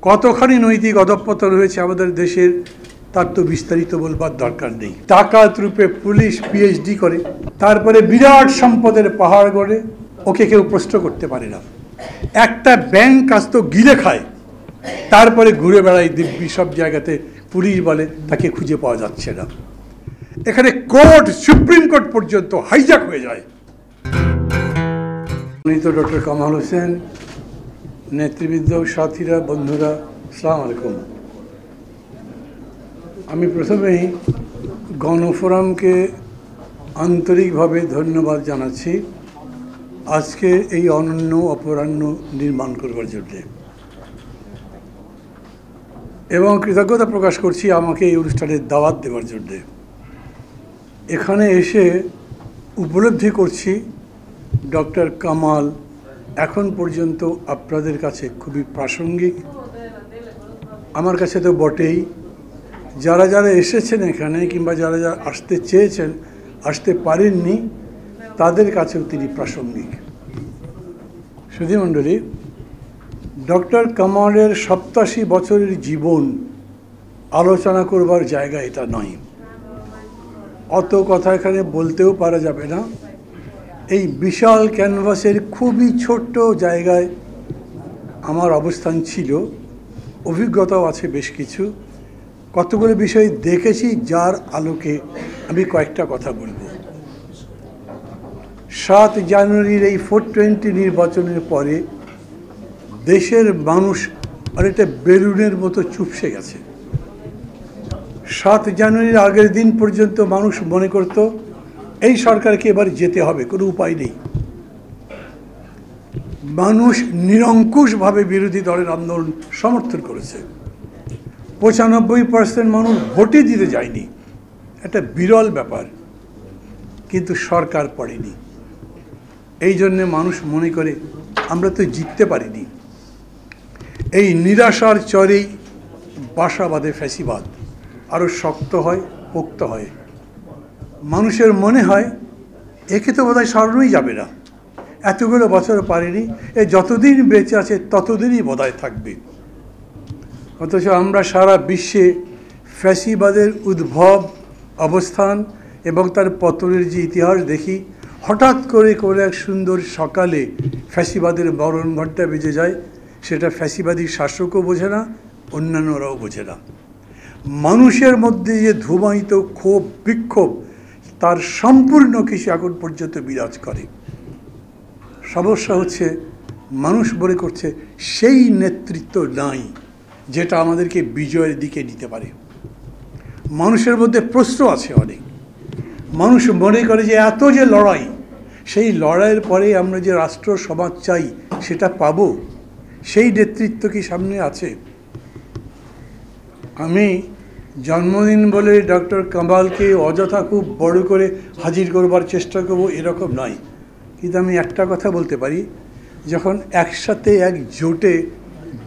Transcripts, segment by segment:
কতখানি নৈতিক অধঃপতন হয়েছে আমাদের দেশের তার তো বিস্তারিত বলবার দরকার নেই। টাকার রূপে পুলিশ পিএইচডি করে, তারপরে বিরাট সম্পদের পাহাড় গড়ে, ওকে কেউ প্রশ্ন করতে পারে না। একটা ব্যাংক আজ তো গিলে খায়, তারপরে ঘুরে বেড়ায় দিব্যি সব জায়গাতে, পুলিশ বলে তাকে খুঁজে পাওয়া যাচ্ছে না। এখানে কোর্ট, সুপ্রিম কোর্ট পর্যন্ত হাইজ্যাক হয়ে যায়। ডক্টর কামাল হোসেন, নেতৃবৃন্দ, সাথীরা, বন্ধুরা, আসসালামু আলাইকুম। আমি প্রথমেই গণফোরামকে আন্তরিকভাবে ধন্যবাদ জানাচ্ছি আজকে এই অনন্য অপরাহ্ন নির্মাণ করবার জন্যে, এবং কৃতজ্ঞতা প্রকাশ করছি আমাকে এই অনুষ্ঠানের দাওয়াত দেওয়ার জন্যে। এখানে এসে উপলব্ধি করছি ডক্টর কামাল এখন পর্যন্ত আপনাদের কাছে খুবই প্রাসঙ্গিক, আমার কাছে তো বটেই। যারা যারা এসেছেন এখানে কিংবা যারা যারা আসতে চেয়েছেন, আসতে পারেননি, তাদের কাছেও তিনি প্রাসঙ্গিক। সুধীমণ্ডলী, ডক্টর কামালের 87 বছরের জীবন আলোচনা করবার জায়গা এটা নয়, অত কথা এখানে বলতেও পারা যাবে না। এই বিশাল ক্যানভাসের খুবই ছোট্ট জায়গায় আমার অবস্থান ছিল, অভিজ্ঞতাও আছে বেশ কিছু, কতগুলো বিষয় দেখেছি যার আলোকে আমি কয়েকটা কথা বলবো। 7 জানুয়ারির এই 420 নির্বাচনের পরে দেশের মানুষ অনেকটা বেলুনের মতো চুপসে গেছে। 7 জানুয়ারির আগের দিন পর্যন্ত মানুষ মনে করত এই সরকারকে এবার যেতে হবে, কোনো উপায় নেই। মানুষ নিরঙ্কুশভাবে বিরোধী দলের আন্দোলন সমর্থন করেছে। 95% মানুষ ভোটে দিতে যায়নি, একটা বিরল ব্যাপার, কিন্তু সরকার পড়েনি। এই জন্যে মানুষ মনে করে আমরা তো জিততে পারিনি। এই নিরাশার চরেই বাসা বাঁধে ফ্যাসিবাদ, আরও শক্ত হয়, পোক্ত হয়। মানুষের মনে হয় একে তো বোধহয় সরানোই যাবে না, এতগুলো বছর পারেনি, এ যতদিন বেঁচে আছে ততদিনই বোধহয় থাকবে। অথচ আমরা সারা বিশ্বে ফ্যাসিবাদের উদ্ভব, অবস্থান এবং তার পতনের যে ইতিহাস দেখি, হঠাৎ করে কোনো এক সুন্দর সকালে ফ্যাসিবাদের মরণ ঘণ্টা বেজে যায়, সেটা ফ্যাসিবাদী শাসকও বোঝে না, অন্যান্যরাও বোঝে না। মানুষের মধ্যে যে ধুমায়িত ক্ষোভ, বিক্ষোভ, তার সম্পূর্ণ কিছু এখন পর্যন্ত বিরাজ করে। সমস্যা হচ্ছে মানুষ মনে করছে সেই নেতৃত্ব নাই যেটা আমাদেরকে বিজয়ের দিকে নিতে পারে। মানুষের মধ্যে প্রশ্ন আছে অনেক। মানুষ মনে করে যে এত যে লড়াই, সেই লড়াইয়ের পরে আমরা যে রাষ্ট্র সমাজ চাই সেটা পাবো, সেই নেতৃত্ব কি সামনে আছে? আমি জন্মদিন বলে ডক্টর কামালকে অযথা খুব বড় করে হাজির করবার চেষ্টা করবো এরকম নয়, কিন্তু আমি একটা কথা বলতে পারি, যখন একসাথে এক জোটে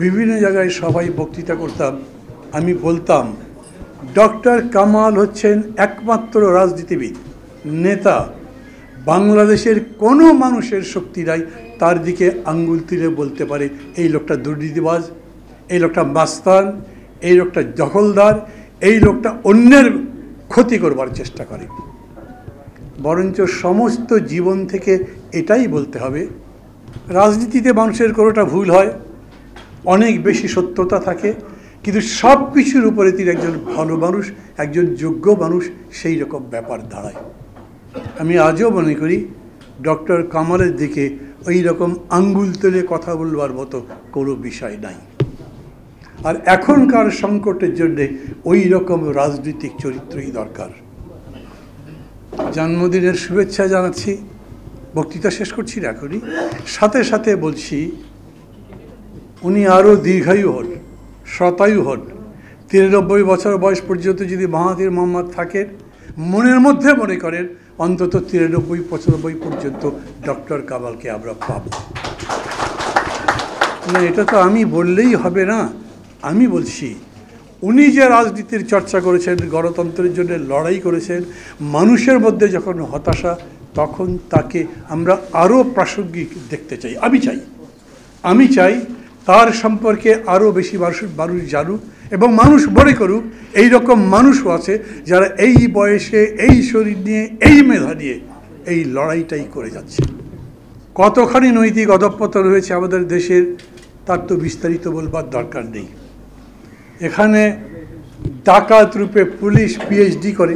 বিভিন্ন জায়গায় সবাই বক্তৃতা করতাম, আমি বলতাম ডক্টর কামাল হচ্ছেন একমাত্র রাজনীতিবিদ, নেতা, বাংলাদেশের কোনো মানুষের শক্তি নাই তার দিকে আঙ্গুল তুলে বলতে পারে এই লোকটা দুর্নীতিবাজ, এই লোকটা মাস্তান, এই লোকটা দখলদার, এই লোকটা অন্যের ক্ষতি করবার চেষ্টা করে। বরঞ্চ সমস্ত জীবন থেকে এটাই বলতে হবে, রাজনীতিতে মানুষের কোনোটা ভুল হয়, অনেক বেশি সত্যতা থাকে, কিন্তু সব কিছুর উপরে তিনি একজন ভালো মানুষ, একজন যোগ্য মানুষ, সেই রকম ব্যাপার দাঁড়ায়। আমি আজও মনে করি ডক্টর কামালের দিকে ওই রকম আঙ্গুল তুলে কথা বলবার মতো কোনো বিষয় নাই। আর এখনকার সংকটের জন্যে ওই রকম রাজনৈতিক চরিত্রই দরকার। জন্মদিনের শুভেচ্ছা জানাচ্ছি, বক্তৃতা শেষ করছি না এখনই, সাথে সাথে বলছি উনি আরও দীর্ঘায়ু হন, শতায়ু হন। 93 বছর বয়স পর্যন্ত যদি মাহাথির মোহাম্মদ থাকেন, মনের মধ্যে মনে করেন অন্তত 93-95 পর্যন্ত ডক্টর কামালকে আমরা পাব না। এটা তো আমি বললেই হবে না, আমি বলছি উনি যে রাজনীতির চর্চা করেছেন, গণতন্ত্রের জন্য লড়াই করেছেন, মানুষের মধ্যে যখন হতাশা, তখন তাকে আমরা আরও প্রাসঙ্গিক দেখতে চাই। আমি চাই তার সম্পর্কে আরও বেশি মানুষ জানুক এবং মানুষ মনে করুক এই রকম মানুষও আছে যারা এই বয়সে এই শরীর নিয়ে এই মেধা নিয়ে এই লড়াইটাই করে যাচ্ছে। কতখানি নৈতিক অধঃপতন হয়েছে আমাদের দেশের তার তো বিস্তারিত বলবার দরকার নেই। এখানে ডাকাত রূপে পুলিশ পিএইচডি করে,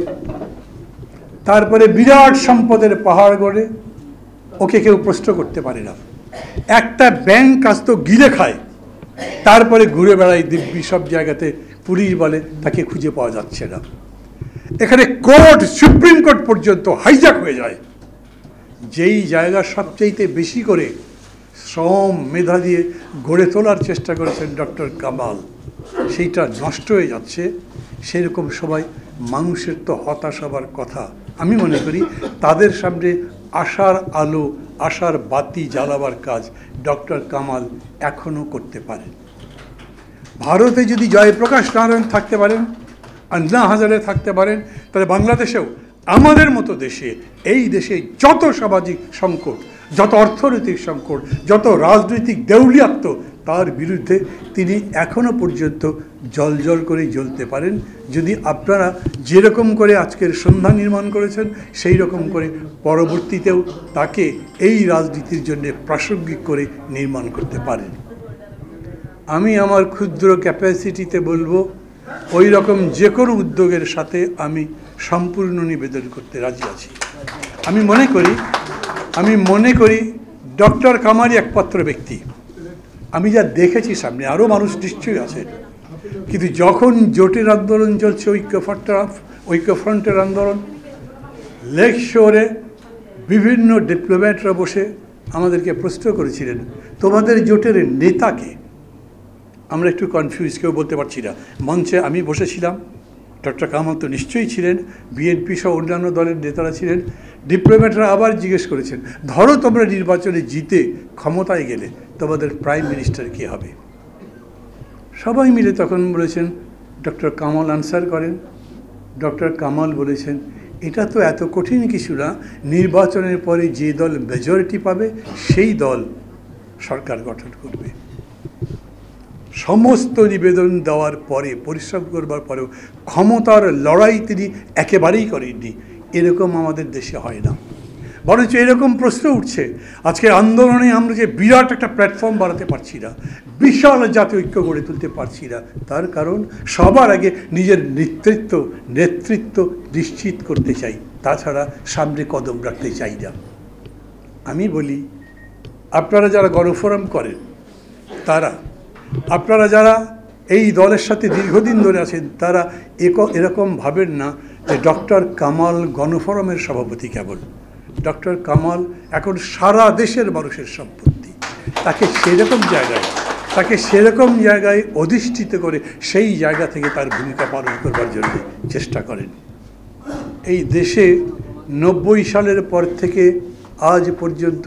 তারপরে বিরাট সম্পদের পাহাড় গড়ে, ওকে কেউ প্রশ্ন করতে পারে না। একটা ব্যাংক কাজ তো গিলে খায়, তারপরে ঘুরে বেড়ায় দিব্যি সব জায়গাতে, পুলিশ বলে তাকে খুঁজে পাওয়া যাচ্ছে না। এখানে কোর্ট, সুপ্রিম কোর্ট পর্যন্ত হাইজ্যাক হয়ে যায়। যেই জায়গা সবচাইতে বেশি করে শ্রম মেধা দিয়ে গড়ে তোলার চেষ্টা করেছেন ডক্টর কামাল, সেইটা নষ্ট হয়ে যাচ্ছে। সেরকম সবাই মানুষের তো হতাশ হবার কথা। আমি মনে করি তাদের সামনে আশার আলো, আশার বাতি জ্বালাবার কাজ ডক্টর কামাল এখনও করতে পারেন। ভারতে যদি জয়প্রকাশ নারায়ণ থাকতে পারেন, আন্না হাজারে থাকতে পারেন, তাহলে বাংলাদেশেও আমাদের মতো দেশে, এই দেশে যত সামাজিক সংকট, যত অর্থনৈতিক সংকট, যত রাজনৈতিক দেউলিয়াত্ব, তার বিরুদ্ধে তিনি এখনও পর্যন্ত জ্বলজ্বল করে জ্বলতে পারেন, যদি আপনারা যেরকম করে আজকের সন্ধ্যা নির্মাণ করেছেন সেই রকম করে পরবর্তীতেও তাকে এই রাজনীতির জন্য প্রাসঙ্গিক করে নির্মাণ করতে পারেন। আমি আমার ক্ষুদ্র ক্যাপাসিটিতে বলবো, ওই রকম যে কোনো উদ্যোগের সাথে আমি সম্পূর্ণ নিবেদন করতে রাজি আছি। আমি মনে করি ডক্টর কামালই একমাত্র ব্যক্তি, আমি যা দেখেছি সামনে, আরও মানুষ নিশ্চয়ই আছে, কিন্তু যখন জোটের আন্দোলন চলছে, ঐক্যফ্রন্টের আন্দোলন, লেক শোরে বিভিন্ন ডিপ্লোম্যাটরা বসে আমাদেরকে প্রশ্ন করেছিলেন তোমাদের জোটের নেতাকে। আমরা একটু কনফিউজ, কেউ বলতে পারছি না। মঞ্চে আমি বসেছিলাম, ডক্টর কামাল তো নিশ্চয়ই ছিলেন, বিএনপি সহ অন্যান্য দলের নেতারা ছিলেন। ডিপ্লোম্যাটরা আবার জিজ্ঞেস করেছেন, ধরো তোমরা নির্বাচনে জিতে ক্ষমতায় গেলে তোমাদের প্রাইম মিনিস্টার কে হবে? সবাই মিলে তখন বলেছেন, ডক্টর কামাল আনসার করেন। ডক্টর কামাল বলেছেন, এটা তো এত কঠিন কিছু না, নির্বাচনের পরে যে দল মেজরিটি পাবে সেই দল সরকার গঠন করবে। সমস্ত নিবেদন দেওয়ার পরে, পরিশ্রম করবার পরেও ক্ষমতার লড়াই তিনি একেবারেই করেননি। এরকম আমাদের দেশে হয় না। বরঞ্চ এরকম প্রশ্ন উঠছে, আজকের আন্দোলনে আমরা যে বিরাট একটা প্ল্যাটফর্ম বাড়াতে পারছি না, বিশাল জাতীয় ঐক্য গড়ে তুলতে পারছি না, তার কারণ সবার আগে নিজের নেতৃত্ব নিশ্চিত করতে চাই, তাছাড়া সামনে কদম রাখতে চাই না। আমি বলি, আপনারা যারা গণফোরাম করেন, আপনারা যারা এই দলের সাথে দীর্ঘদিন ধরে আছেন, তারা এরকম ভাবেন না যে ডক্টর কামাল গণফোরামের সভাপতি কেবল। ডক্টর কামাল এখন সারা দেশের মানুষের সম্পত্তি। তাকে সেরকম জায়গায় অধিষ্ঠিত করে সেই জায়গা থেকে তার ভূমিকা পালন করবার জন্য চেষ্টা করেন। এই দেশে 90 সালের পর থেকে আজ পর্যন্ত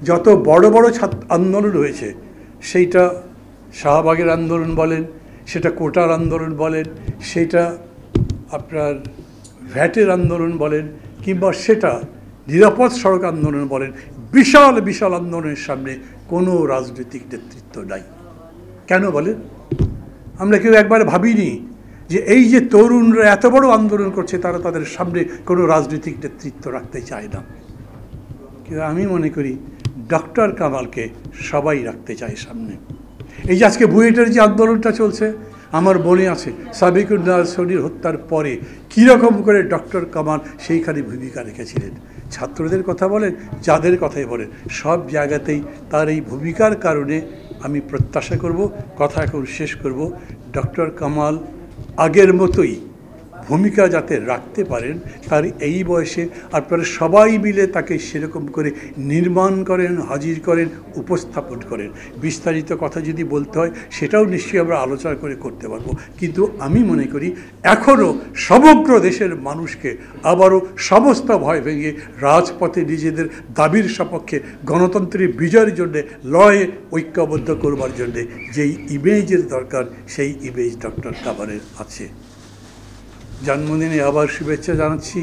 যত বড় বড় আন্দোলন হয়েছে, সেইটা শাহবাগের আন্দোলন বলেন, সেটা কোটার আন্দোলন বলেন, সেটা আপনার ভ্যাটের আন্দোলন বলেন, কিংবা সেটা নিরাপদ সড়ক আন্দোলন বলেন, বিশাল বিশাল আন্দোলনের সামনে কোনো রাজনৈতিক নেতৃত্ব নাই। কেন বলেন? আমরা কেউ একবার ভাবিনি যে এই যে তরুণরা এত বড় আন্দোলন করছে, তারা তাদের সামনে কোনো রাজনৈতিক নেতৃত্ব রাখতে চায় না। কিন্তু আমি মনে করি ডক্টর কামালকে সবাই রাখতে চায় সামনে। এই যে আজকে বুয়েটের যে আন্দোলনটা চলছে, আমার মনে আছে সাবিকুল্লাহ সনির হত্যার পরে কীরকম করে ডক্টর কামাল সেইখানে ভূমিকা রেখেছিলেন। ছাত্রদের কথা বলেন, যাদের কথাই বলেন, সব জায়গাতেই তার এই ভূমিকার কারণে আমি প্রত্যাশা করব, কথা এখন শেষ করব, ডক্টর কামাল আগের মতোই ভূমিকা যাতে রাখতে পারেন, তার এই বয়সে আপনারা সবাই মিলে তাকে সেরকম করে নির্মাণ করেন, হাজির করেন, উপস্থাপন করেন। বিস্তারিত কথা যদি বলতে হয় সেটাও নিশ্চয়ই আমরা আলোচনা করে করতে পারবো। কিন্তু আমি মনে করি এখনও সমগ্র দেশের মানুষকে আবারও সমস্ত ভয় ভেঙে রাজপথে নিজেদের দাবির সপক্ষে গণতন্ত্রের বিজয়ের জন্যে লড়াইয়ে ঐক্যবদ্ধ করবার জন্যে যেই ইমেজের দরকার, সেই ইমেজ ডক্টর কামালের আছে। জন্মদিনে আবার শুভেচ্ছা জানাচ্ছি।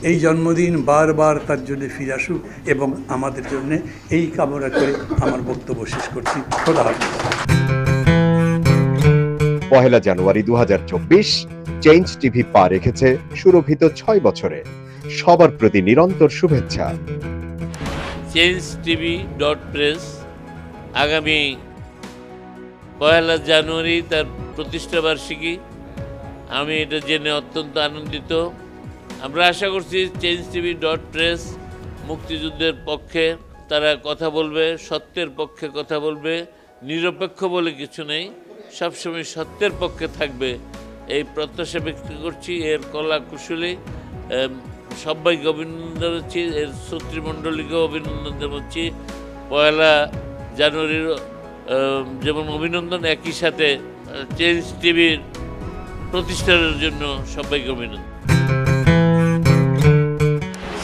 এই জন্মদিন বারবার তার জন্য ফিরে আসুক এবং আমাদের জন্য এই কামনা করে আমার বক্তব্য শেষ করছি। খোদা হাফেজ। 1 জানুয়ারি 2024 চেঞ্জ টিভি পা রেখেছে সুরভিত 6 বছরে। সবার প্রতি নিরন্তর শুভেচ্ছা। changetv.press আগামী 1 জানুয়ারি তার প্রতিষ্ঠা বার্ষিকী। আমি এটা জেনে অত্যন্ত আনন্দিত। আমরা আশা করছি changetv.press মুক্তিযুদ্ধের পক্ষে তারা কথা বলবে, সত্যের পক্ষে কথা বলবে, নিরপেক্ষ বলে কিছু নেই, সবসময় সত্যের পক্ষে থাকবে এই প্রত্যাশা ব্যক্ত করছি। এর কলা কুশলী সবাইকে অভিনন্দন জানাচ্ছি, এর শ্রোতৃমণ্ডলীকেও অভিনন্দন জানাচ্ছি। 1 জানুয়ারির যেমন অভিনন্দন, একই সাথে চেঞ্জ টিভির প্রতিষ্ঠানের জন্য সবাইকে অভিনন্দন।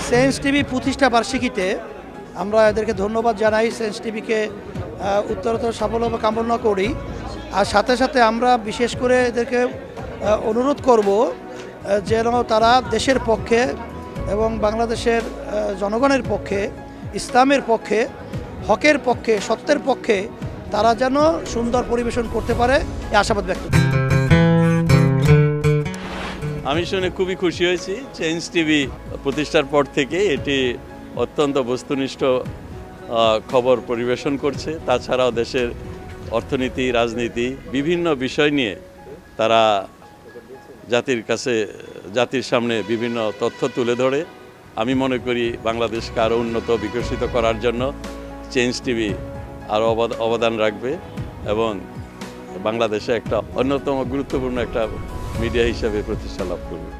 চেঞ্জ টিভি প্রতিষ্ঠা বার্ষিকীতে আমরা এদেরকে ধন্যবাদ জানাই। চেঞ্জ টিভিকে উত্তরোত্তর সাফল্য কামনা করি। আর সাথে সাথে আমরা বিশেষ করে এদেরকে অনুরোধ করব যেন তারা দেশের পক্ষে এবং বাংলাদেশের জনগণের পক্ষে, ইসলামের পক্ষে, হকের পক্ষে, সত্যের পক্ষে তারা যেন সুন্দর পরিবেশন করতে পারে এই আশাবাদ ব্যক্ত করি। আমি শুনে খুবই খুশি হয়েছি। চেঞ্জ টিভি প্রতিষ্ঠার পর থেকে এটি অত্যন্ত বস্তুনিষ্ঠ খবর পরিবেশন করছে। তাছাড়াও দেশের অর্থনীতি, রাজনীতি বিভিন্ন বিষয় নিয়ে তারা জাতির সামনে বিভিন্ন তথ্য তুলে ধরে। আমি মনে করি বাংলাদেশকে আরও উন্নত বিকশিত করার জন্য চেঞ্জ টিভি আরও অবদান রাখবে এবং বাংলাদেশে একটা অন্যতম গুরুত্বপূর্ণ একটা মিডিয়া হিসেবে প্রতিষ্ঠা লাভ করবে।